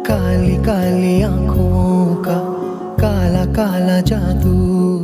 काली काली आंखों का काला काला जादू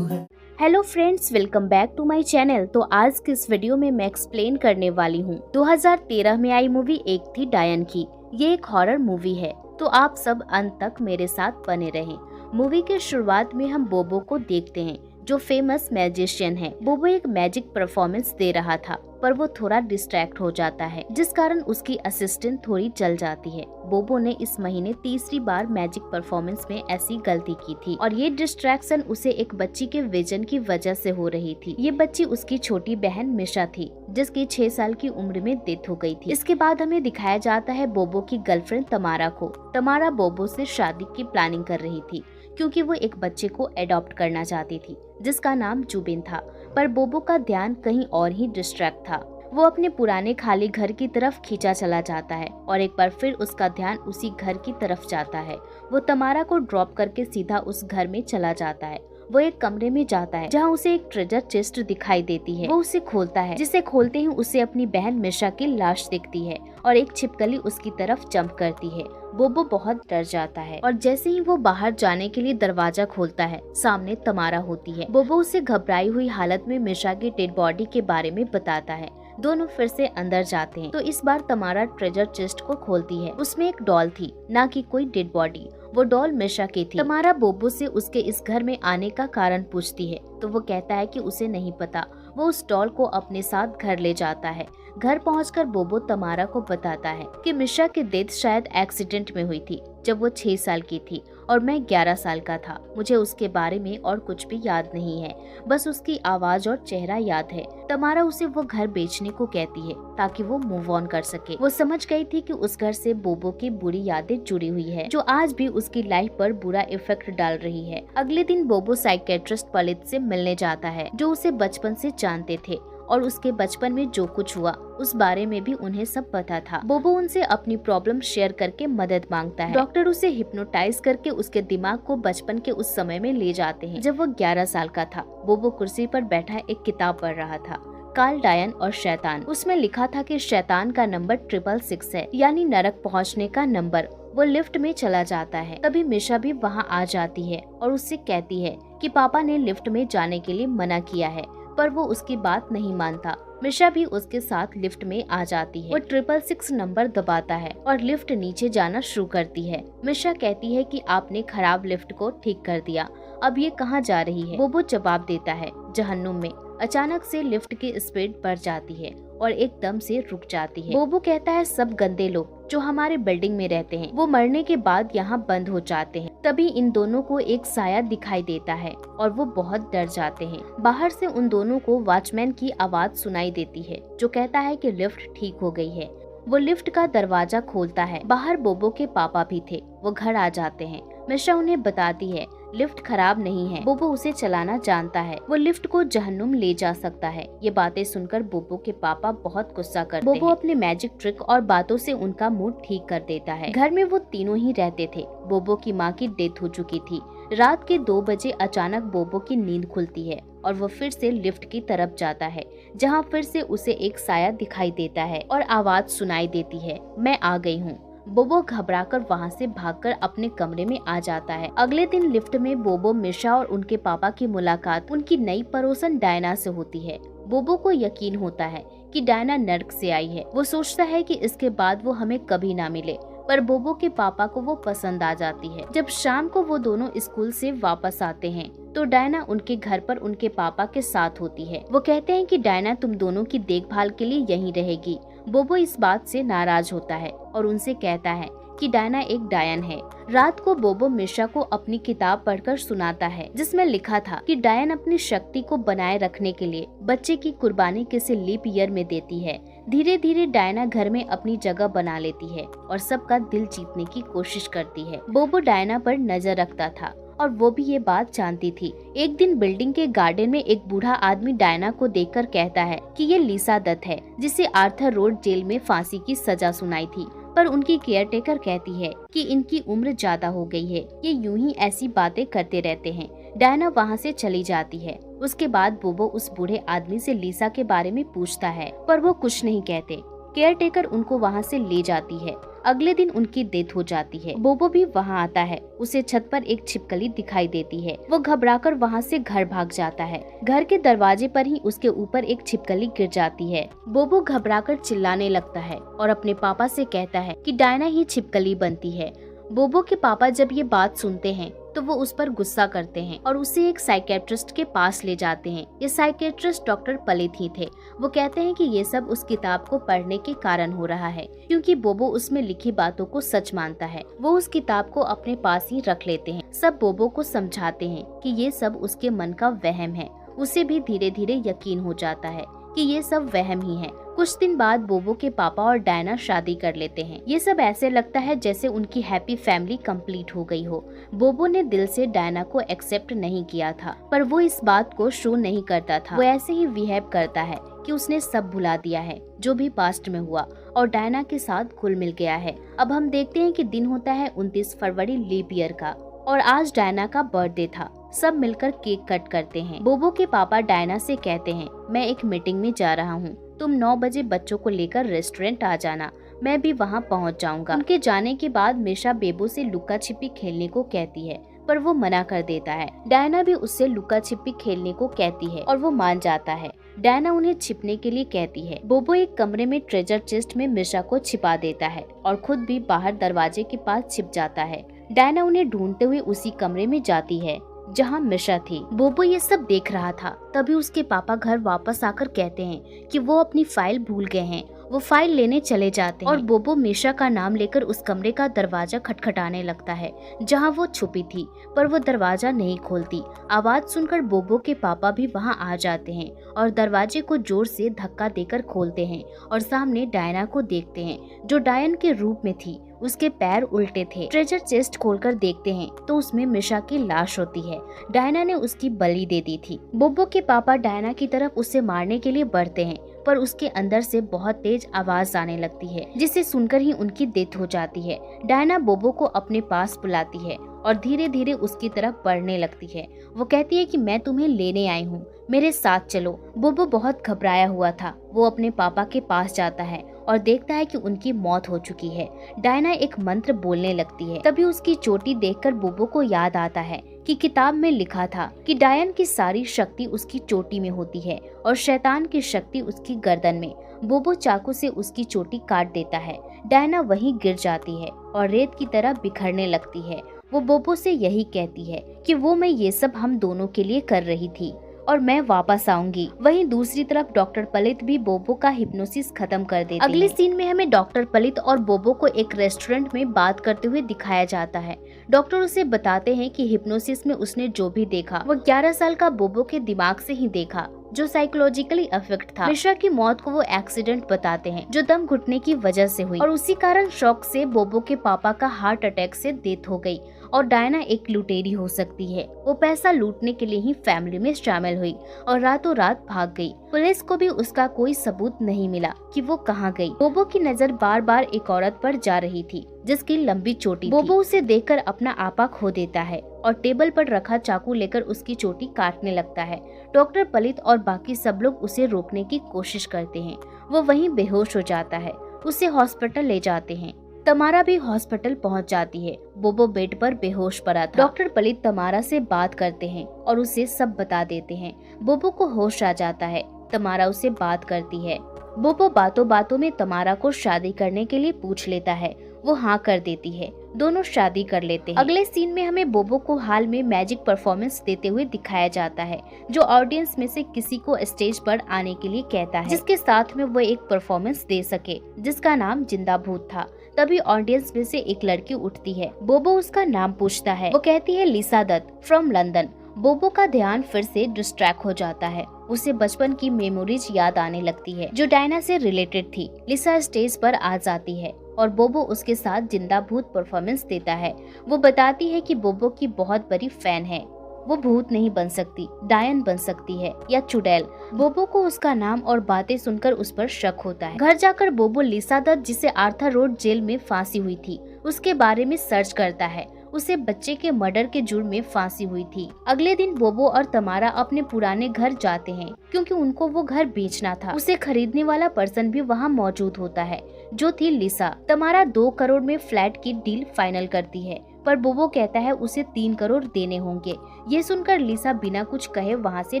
है। Hello friends, welcome back to my channel. तो आज की इस वीडियो में मैं एक्सप्लेन करने वाली हूँ 2013 में आई मूवी एक थी डायन की। ये एक हॉरर मूवी है, तो आप सब अंत तक मेरे साथ बने रहें। मूवी के शुरुआत में हम बोबो को देखते हैं, जो फेमस मैजिशियन है। बोबो एक मैजिक परफॉर्मेंस दे रहा था, पर वो थोड़ा डिस्ट्रैक्ट हो जाता है, जिस कारण उसकी असिस्टेंट थोड़ी जल जाती है। बोबो ने इस महीने तीसरी बार मैजिक परफॉर्मेंस में ऐसी गलती की थी, और ये डिस्ट्रैक्शन उसे एक बच्ची के विजन की वजह से हो रही थी। ये बच्ची उसकी छोटी बहन मिशा थी, जिसकी 6 साल की उम्र में डेथ हो गई थी। इसके बाद हमें दिखाया जाता है बोबो की गर्लफ्रेंड तमारा को। तमारा बोबो से शादी की प्लानिंग कर रही थी, क्योंकि वो एक बच्चे को अडॉप्ट करना चाहती थी, जिसका नाम जुबिन था। पर बोबो का ध्यान कहीं और ही डिस्ट्रैक्ट था। वो अपने पुराने खाली घर की तरफ खींचा चला जाता है, और एक बार फिर उसका ध्यान उसी घर की तरफ जाता है। वो तमारा को ड्रॉप करके सीधा उस घर में चला जाता है। वो एक कमरे में जाता है, जहाँ उसे एक ट्रेजर चेस्ट दिखाई देती है। वो उसे खोलता है, जिसे खोलते ही उसे अपनी बहन मिशा की लाश दिखती है, और एक छिपकली उसकी तरफ जंप करती है। बोबो बहुत डर जाता है, और जैसे ही वो बाहर जाने के लिए दरवाजा खोलता है, सामने तमारा होती है। बोबो उसे घबराई हुई हालत में मिशा की डेड बॉडी के बारे में बताता है। दोनों फिर से अंदर जाते हैं, तो इस बार तमारा ट्रेजर चेस्ट को खोलती है। उसमें एक डॉल थी, ना कि कोई डेड बॉडी। वो डॉल मिशा की थी। तमारा बोबो से उसके इस घर में आने का कारण पूछती है, तो वो कहता है कि उसे नहीं पता। वो उस डॉल को अपने साथ घर ले जाता है। घर पहुंचकर बोबो तमारा को बताता है कि मिशा की डेथ शायद एक्सीडेंट में हुई थी, जब वो 6 साल की थी और मैं 11 साल का था। मुझे उसके बारे में और कुछ भी याद नहीं है, बस उसकी आवाज और चेहरा याद है। तमारा उसे वो घर बेचने को कहती है, ताकि वो मूव ऑन कर सके। वो समझ गई थी कि उस घर से बोबो की बुरी यादें जुड़ी हुई है, जो आज भी उसकी लाइफ पर बुरा इफेक्ट डाल रही है। अगले दिन बोबो साइकेट्रिस्ट पलित से मिलने जाता है, जो उसे बचपन से जानते थे, और उसके बचपन में जो कुछ हुआ उस बारे में भी उन्हें सब पता था। बोबो उनसे अपनी प्रॉब्लम शेयर करके मदद मांगता है। डॉक्टर उसे हिप्नोटाइज करके उसके दिमाग को बचपन के उस समय में ले जाते हैं, जब वो 11 साल का था। बोबो कुर्सी पर बैठा एक किताब पढ़ रहा था, कार्ल डायन और शैतान। उसमें लिखा था कि शैतान का नंबर 666 है, यानी नरक पहुँचने का नंबर। वो लिफ्ट में चला जाता है। तभी मिशा भी वहाँ आ जाती है और उससे कहती है कि पापा ने लिफ्ट में जाने के लिए मना किया है, पर वो उसकी बात नहीं मानता। मिशा भी उसके साथ लिफ्ट में आ जाती है। वो 666 नंबर दबाता है और लिफ्ट नीचे जाना शुरू करती है। मिशा कहती है कि आपने खराब लिफ्ट को ठीक कर दिया, अब ये कहाँ जा रही है? बोबो जवाब देता है, जहन्नुम में। अचानक से लिफ्ट की स्पीड बढ़ जाती है और एकदम से रुक जाती है। बोबो कहता है, सब गंदे लोग जो हमारे बिल्डिंग में रहते हैं, वो मरने के बाद यहाँ बंद हो जाते हैं। तभी इन दोनों को एक साया दिखाई देता है और वो बहुत डर जाते हैं। बाहर से उन दोनों को वॉचमैन की आवाज सुनाई देती है, जो कहता है कि लिफ्ट ठीक हो गई है। वो लिफ्ट का दरवाजा खोलता है। बाहर बोबो के पापा भी थे। वो घर आ जाते हैं। मिशा उन्हें बताती है लिफ्ट खराब नहीं है, बोबो उसे चलाना जानता है, वो लिफ्ट को जहन्नुम ले जा सकता है। ये बातें सुनकर बोबो के पापा बहुत गुस्सा करते हैं। बोबो अपने मैजिक ट्रिक और बातों से उनका मूड ठीक कर देता है। घर में वो तीनों ही रहते थे। बोबो की माँ की डेथ हो चुकी थी। रात के 2 बजे अचानक बोबो की नींद खुलती है और वो फिर से लिफ्ट की तरफ जाता है, जहाँ फिर से उसे एक साया दिखाई देता है और आवाज सुनाई देती है, मैं आ गई हूँ। बोबो घबराकर वहाँ से भागकर अपने कमरे में आ जाता है। अगले दिन लिफ्ट में बोबो, मिशा और उनके पापा की मुलाकात उनकी नई पड़ोसन डायना से होती है। बोबो को यकीन होता है कि डायना नर्क से आई है। वो सोचता है कि इसके बाद वो हमें कभी ना मिले, पर बोबो के पापा को वो पसंद आ जाती है। जब शाम को वो दोनों स्कूल से वापस आते हैं, तो डायना उनके घर पर उनके पापा के साथ होती है। वो कहते हैं कि डायना तुम दोनों की देखभाल के लिए यहीं रहेगी। बोबो इस बात से नाराज होता है और उनसे कहता है कि डायना एक डायन है। रात को बोबो मिशा को अपनी किताब पढ़कर सुनाता है, जिसमें लिखा था कि डायन अपनी शक्ति को बनाए रखने के लिए बच्चे की कुर्बानी किसी लीप ईयर में देती है। धीरे धीरे डायना घर में अपनी जगह बना लेती है और सबका दिल जीतने की कोशिश करती है। बोबो डायना पर नजर रखता था और वो भी ये बात जानती थी। एक दिन बिल्डिंग के गार्डन में एक बूढ़ा आदमी डायना को देखकर कहता है कि ये लिसा दत्त है, जिसे आर्थर रोड जेल में फांसी की सजा सुनाई थी। पर उनकी केयरटेकर कहती है कि इनकी उम्र ज्यादा हो गई है, ये यूं ही ऐसी बातें करते रहते हैं। डायना वहाँ से चली जाती है। उसके बाद बोबो उस बूढ़े आदमी से लिसा के बारे में पूछता है, पर वो कुछ नहीं कहते। केयरटेकर उनको वहाँ से ले जाती है। अगले दिन उनकी डेथ हो जाती है। बोबो भी वहाँ आता है। उसे छत पर एक छिपकली दिखाई देती है। वो घबराकर वहाँ से घर भाग जाता है। घर के दरवाजे पर ही उसके ऊपर एक छिपकली गिर जाती है। बोबो घबराकर चिल्लाने लगता है और अपने पापा से कहता है कि डायना ही छिपकली बनती है। बोबो के पापा जब ये बात सुनते हैं तो वो उस पर गुस्सा करते हैं और उसे एक साइकेट्रिस्ट के पास ले जाते हैं। ये साइकेट्रिस्ट डॉक्टर पलित ही थे। वो कहते हैं कि ये सब उस किताब को पढ़ने के कारण हो रहा है, क्योंकि बोबो उसमें लिखी बातों को सच मानता है। वो उस किताब को अपने पास ही रख लेते हैं। सब बोबो को समझाते हैं कि ये सब उसके मन का वहम है। उसे भी धीरे धीरे यकीन हो जाता है कि ये सब वहम ही है। कुछ दिन बाद बोबो के पापा और डायना शादी कर लेते हैं। ये सब ऐसे लगता है जैसे उनकी हैप्पी फैमिली कंप्लीट हो गई हो। बोबो ने दिल से डायना को एक्सेप्ट नहीं किया था, पर वो इस बात को शो नहीं करता था। वो ऐसे ही बिहेव करता है कि उसने सब भुला दिया है जो भी पास्ट में हुआ और डायना के साथ घुल मिल गया है। अब हम देखते हैं कि दिन होता है 29 फरवरी लीप ईयर का और आज डायना का बर्थडे था। सब मिलकर केक कट करते हैं। बोबो के पापा डायना से कहते हैं, मैं एक मीटिंग में जा रहा हूँ, तुम 9 बजे बच्चों को लेकर रेस्टोरेंट आ जाना, मैं भी वहाँ पहुँच जाऊँगा। उनके जाने के बाद मिशा बेबो से लुका छिपी खेलने को कहती है, पर वो मना कर देता है। डायना भी उससे लुका छिपी खेलने को कहती है और वो मान जाता है। डायना उन्हें छिपने के लिए कहती है। बोबो एक कमरे में ट्रेजर चेस्ट में मिशा को छिपा देता है और खुद भी बाहर दरवाजे के पास छिप जाता है। डायना उन्हें ढूंढते हुए उसी कमरे में जाती है जहाँ मिशा थी। बोबो ये सब देख रहा था। तभी उसके पापा घर वापस आकर कहते हैं कि वो अपनी फाइल भूल गए हैं। वो फाइल लेने चले जाते हैं और बोबो मिशा का नाम लेकर उस कमरे का दरवाजा खटखटाने लगता है जहाँ वो छुपी थी, पर वो दरवाजा नहीं खोलती। आवाज सुनकर बोबो के पापा भी वहाँ आ जाते हैं और दरवाजे को जोर से धक्का देकर खोलते हैं और सामने डायना को देखते हैं जो डायन के रूप में थी। उसके पैर उल्टे थे। ट्रेजर चेस्ट खोलकर देखते हैं तो उसमें मिशा की लाश होती है। डायना ने उसकी बलि दे दी थी। बोबो के पापा डायना की तरफ उसे मारने के लिए बढ़ते हैं, पर उसके अंदर से बहुत तेज आवाज आने लगती है जिसे सुनकर ही उनकी डेथ हो जाती है। डायना बोबो को अपने पास बुलाती है और धीरे धीरे उसकी तरफ बढ़ने लगती है। वो कहती है कि मैं तुम्हें लेने आई हूँ, मेरे साथ चलो। बोबो बहुत घबराया हुआ था। वो अपने पापा के पास जाता है और देखता है कि उनकी मौत हो चुकी है। डायना एक मंत्र बोलने लगती है। तभी उसकी चोटी देखकर बोबो को याद आता है कि किताब में लिखा था कि डायन की सारी शक्ति उसकी चोटी में होती है और शैतान की शक्ति उसकी गर्दन में। बोबो चाकू से उसकी चोटी काट देता है। डायना वहीं गिर जाती है और रेत की तरह बिखरने लगती है। वो बोबो से यही कहती है कि वो मैं ये सब हम दोनों के लिए कर रही थी और मैं वापस आऊंगी। वहीं दूसरी तरफ डॉक्टर पलित भी बोबो का हिप्नोसिस खत्म कर देते हैं। अगले सीन में हमें डॉक्टर पलित और बोबो को एक रेस्टोरेंट में बात करते हुए दिखाया जाता है। डॉक्टर उसे बताते हैं कि हिप्नोसिस में उसने जो भी देखा वो 11 साल का बोबो के दिमाग से ही देखा, जो साइकोलॉजिकली अफेक्ट था। मिश्रा की मौत को वो एक्सीडेंट बताते हैं जो दम घुटने की वजह से हुई और उसी कारण शॉक से बोबो के पापा का हार्ट अटैक से डेथ हो गई और डायना एक लुटेरी हो सकती है। वो पैसा लूटने के लिए ही फैमिली में शामिल हुई और रातों रात भाग गई। पुलिस को भी उसका कोई सबूत नहीं मिला कि वो कहाँ गई। बोबो की नजर बार बार एक औरत पर जा रही थी जिसकी लंबी चोटी थी। बोबो उसे देखकर अपना आपा खो देता है और टेबल पर रखा चाकू लेकर उसकी चोटी काटने लगता है। डॉक्टर पलित और बाकी सब लोग उसे रोकने की कोशिश करते हैं। वो वहीं बेहोश हो जाता है। उसे हॉस्पिटल ले जाते हैं। तमारा भी हॉस्पिटल पहुंच जाती है। बोबो बेड पर बेहोश पड़ा था। डॉक्टर पलित तमारा से बात करते हैं और उसे सब बता देते हैं। बोबो को होश आ जाता है। तमारा उसे बात करती है। बोबो बातों बातों में तमारा को शादी करने के लिए पूछ लेता है। वो हाँ कर देती है। दोनों शादी कर लेते हैं। अगले सीन में हमें बोबो को हाल में मैजिक परफॉर्मेंस देते हुए दिखाया जाता है, जो ऑडियंस में से किसी को स्टेज पर आने के लिए कहता है, जिसके साथ में वो एक परफॉर्मेंस दे सके जिसका नाम जिंदा भूत था। तभी ऑडियंस में से एक लड़की उठती है। बोबो उसका नाम पूछता है। वो कहती है लिसा दत्त फ्रॉम लंदन। बोबो का ध्यान फिर से डिस्ट्रैक्ट हो जाता है। उसे बचपन की मेमोरीज याद आने लगती है जो डायना से रिलेटेड थी। लिसा स्टेज पर आ जाती है और बोबो उसके साथ जिंदा भूत परफॉर्मेंस देता है। वो बताती है कि बोबो की बहुत बड़ी फैन है। वो भूत नहीं बन सकती, डायन बन सकती है या चुड़ैल। बोबो को उसका नाम और बातें सुनकर उस पर शक होता है। घर जाकर बोबो लिसा दत्त, जिसे आर्थर रोड जेल में फांसी हुई थी, उसके बारे में सर्च करता है उसे बच्चे के मर्डर के जुर्म में फांसी हुई थी। अगले दिन बोबो और तमारा अपने पुराने घर जाते हैं क्योंकि उनको वो घर बेचना था। उसे खरीदने वाला पर्सन भी वहाँ मौजूद होता है जो थी लिसा। तमारा 2 करोड़ में फ्लैट की डील फाइनल करती है पर बोबो कहता है उसे 3 करोड़ देने होंगे। ये सुनकर लिसा बिना कुछ कहे वहाँ से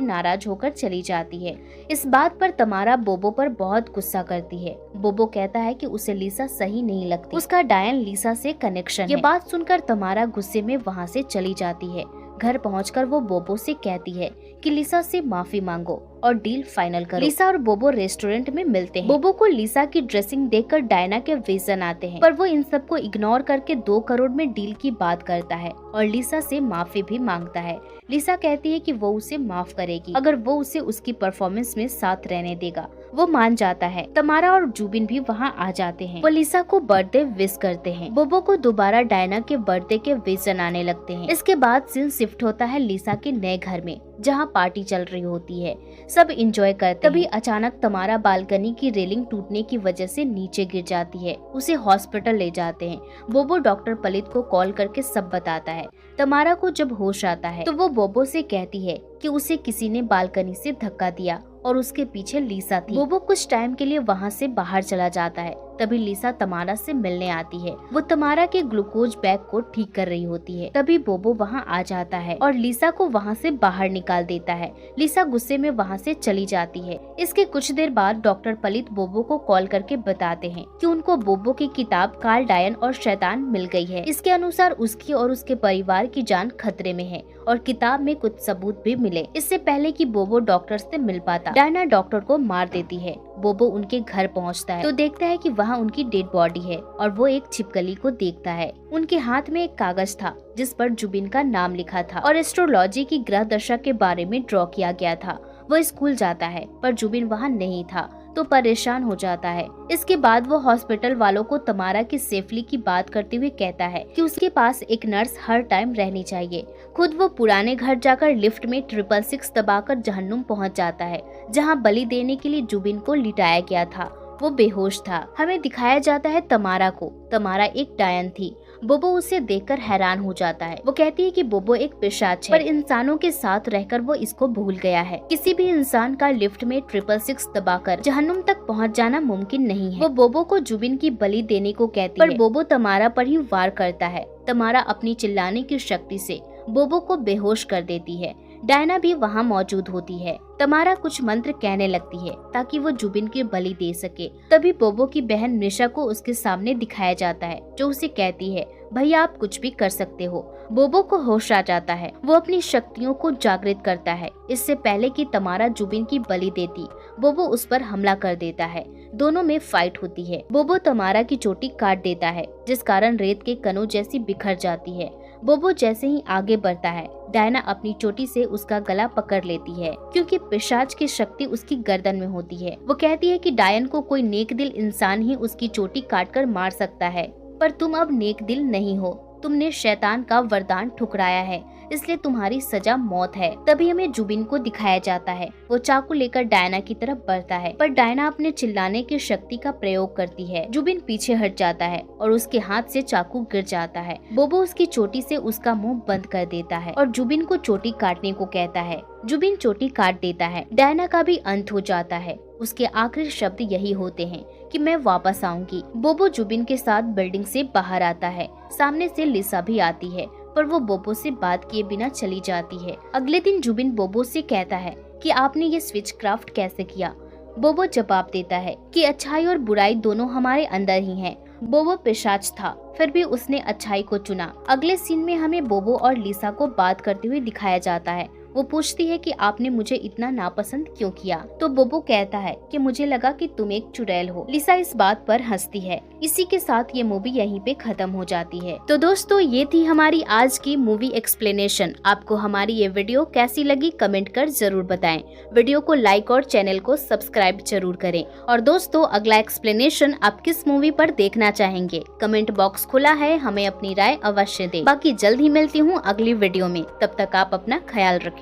नाराज होकर चली जाती है। इस बात पर तमारा बोबो पर बहुत गुस्सा करती है। बोबो कहता है कि उसे लिसा सही नहीं लगती, उसका डायन लिसा से कनेक्शन है। ये बात सुनकर तमारा गुस्से में वहाँ से चली जाती है। घर पहुंचकर वो बोबो से कहती है कि लिसा से माफी मांगो और डील फाइनल करो। लिसा और बोबो रेस्टोरेंट में मिलते हैं। बोबो को लिसा की ड्रेसिंग देखकर डायना के विजन आते हैं पर वो इन सब को इग्नोर करके 2 करोड़ में डील की बात करता है और लिसा से माफी भी मांगता है। लिसा कहती है कि वो उसे माफ करेगी अगर वो उसे उसकी परफॉर्मेंस में साथ रहने देगा। वो मान जाता है। तमारा और जुबिन भी वहाँ आ जाते हैं। वो लिसा को बर्थडे विश करते हैं। बोबो को दोबारा डायना के बर्थडे के विजन आने लगते हैं। इसके बाद सीन शिफ्ट होता है लिसा के नए घर में जहाँ पार्टी चल रही होती है। सब एंजॉय करते तभी अचानक तमारा बालकनी की रेलिंग टूटने की वजह से नीचे गिर जाती है। उसे हॉस्पिटल ले जाते हैं। बोबो डॉक्टर पलित को कॉल करके सब बताता है। तमारा को जब होश आता है तो वो बोबो से कहती है कि उसे किसी ने बालकनी से धक्का दिया और उसके पीछे लिसा थी। बोबो कुछ टाइम के लिए वहाँ से बाहर चला जाता है। तभी लिसा तमारा से मिलने आती है। वो तमारा के ग्लूकोज बैग को ठीक कर रही होती है। तभी बोबो वहाँ आ जाता है और लिसा को वहाँ से बाहर निकाल देता है। लिसा गुस्से में वहाँ से चली जाती है। इसके कुछ देर बाद डॉक्टर पलित बोबो को कॉल करके बताते हैं कि उनको बोबो की किताब कार्ल डायन और शैतान मिल गई है। इसके अनुसार उसकी और उसके परिवार की जान खतरे में है और किताब में कुछ सबूत भी मिले इससे पहले कि बोबो डॉक्टर से मिल पाता। डायना डॉक्टर को मार देती है। बोबो उनके घर पहुंचता है तो देखता है कि वहाँ उनकी डेड बॉडी है और वो एक छिपकली को देखता है। उनके हाथ में एक कागज था जिस पर जुबिन का नाम लिखा था और एस्ट्रोलॉजी की ग्रह दशा के बारे में ड्रॉ किया गया था। वो स्कूल जाता है पर जुबिन वहाँ नहीं था तो परेशान हो जाता है। इसके बाद वो हॉस्पिटल वालों को तमारा की सेफली की बात करते हुए कहता है कि उसके पास एक नर्स हर टाइम रहनी चाहिए। खुद वो पुराने घर जाकर लिफ्ट में 666 दबाकर जहन्नुम पहुंच जाता है जहां बलि देने के लिए जुबिन को लिटाया गया था। वो बेहोश था। हमें दिखाया जाता है तमारा को। तमारा एक डायन थी। बोबो उसे देखकर हैरान हो जाता है। वो कहती है कि बोबो एक पिशाच है पर इंसानों के साथ रहकर वो इसको भूल गया है। किसी भी इंसान का लिफ्ट में 666 दबाकर जहन्नुम तक पहुंच जाना मुमकिन नहीं है। वो बोबो को जुबिन की बलि देने को कहती है पर बोबो तमारा पर ही वार करता है। तमारा अपनी चिल्लाने की शक्ति से बोबो को बेहोश कर देती है। डायना भी वहाँ मौजूद होती है। तमारा कुछ मंत्र कहने लगती है ताकि वो जुबिन की बलि दे सके। तभी बोबो की बहन निशा को उसके सामने दिखाया जाता है जो उसे कहती है भैया आप कुछ भी कर सकते हो। बोबो को होश आ जाता है। वो अपनी शक्तियों को जागृत करता है। इससे पहले कि तमारा जुबिन की बलि देती बोबो उस पर हमला कर देता है। दोनों में फाइट होती है। बोबो तमारा की चोटी काट देता है जिस कारण रेत के कणों जैसी बिखर जाती है। बोबो जैसे ही आगे बढ़ता है डायना अपनी चोटी से उसका गला पकड़ लेती है क्योंकि पिशाच की शक्ति उसकी गर्दन में होती है। वो कहती है कि डायन को कोई नेक दिल इंसान ही उसकी चोटी काटकर मार सकता है पर तुम अब नेक दिल नहीं हो। तुमने शैतान का वरदान ठुकराया है इसलिए तुम्हारी सजा मौत है। तभी हमें जुबिन को दिखाया जाता है। वो चाकू लेकर डायना की तरफ बढ़ता है पर डायना अपने चिल्लाने की शक्ति का प्रयोग करती है। जुबिन पीछे हट जाता है और उसके हाथ से चाकू गिर जाता है। बोबो उसकी चोटी से उसका मुंह बंद कर देता है और जुबिन को चोटी काटने को कहता है। जुबिन चोटी काट देता है। डायना का भी अंत हो जाता है। उसके आखिरी शब्द यही होते हैं कि मैं वापस आऊंगी। बोबो जुबिन के साथ बिल्डिंग से बाहर आता है। सामने से लिसा भी आती है पर वो बोबो से बात किए बिना चली जाती है। अगले दिन जुबिन बोबो से कहता है कि आपने ये स्विच क्राफ्ट कैसे किया। बोबो जवाब देता है कि अच्छाई और बुराई दोनों हमारे अंदर ही हैं। बोबो पिशाच था फिर भी उसने अच्छाई को चुना। अगले सीन में हमें बोबो और लिसा को बात करते हुए दिखाया जाता है। वो पूछती है कि आपने मुझे इतना नापसंद क्यों किया। तो बोबो कहता है कि मुझे लगा कि तुम एक चुड़ैल हो। लिसा इस बात पर हंसती है। इसी के साथ ये मूवी यहीं पे खत्म हो जाती है। तो दोस्तों ये थी हमारी आज की मूवी एक्सप्लेनेशन। आपको हमारी ये वीडियो कैसी लगी कमेंट कर जरूर बताएं। वीडियो को लाइक और चैनल को सब्सक्राइब जरूर करें। और दोस्तों अगला एक्सप्लेनेशन आप किस मूवी पर देखना चाहेंगे कमेंट बॉक्स खुला है, हमें अपनी राय अवश्य दें। बाकी जल्द ही मिलती हूँ अगली वीडियो में। तब तक आप अपना ख्याल रखें।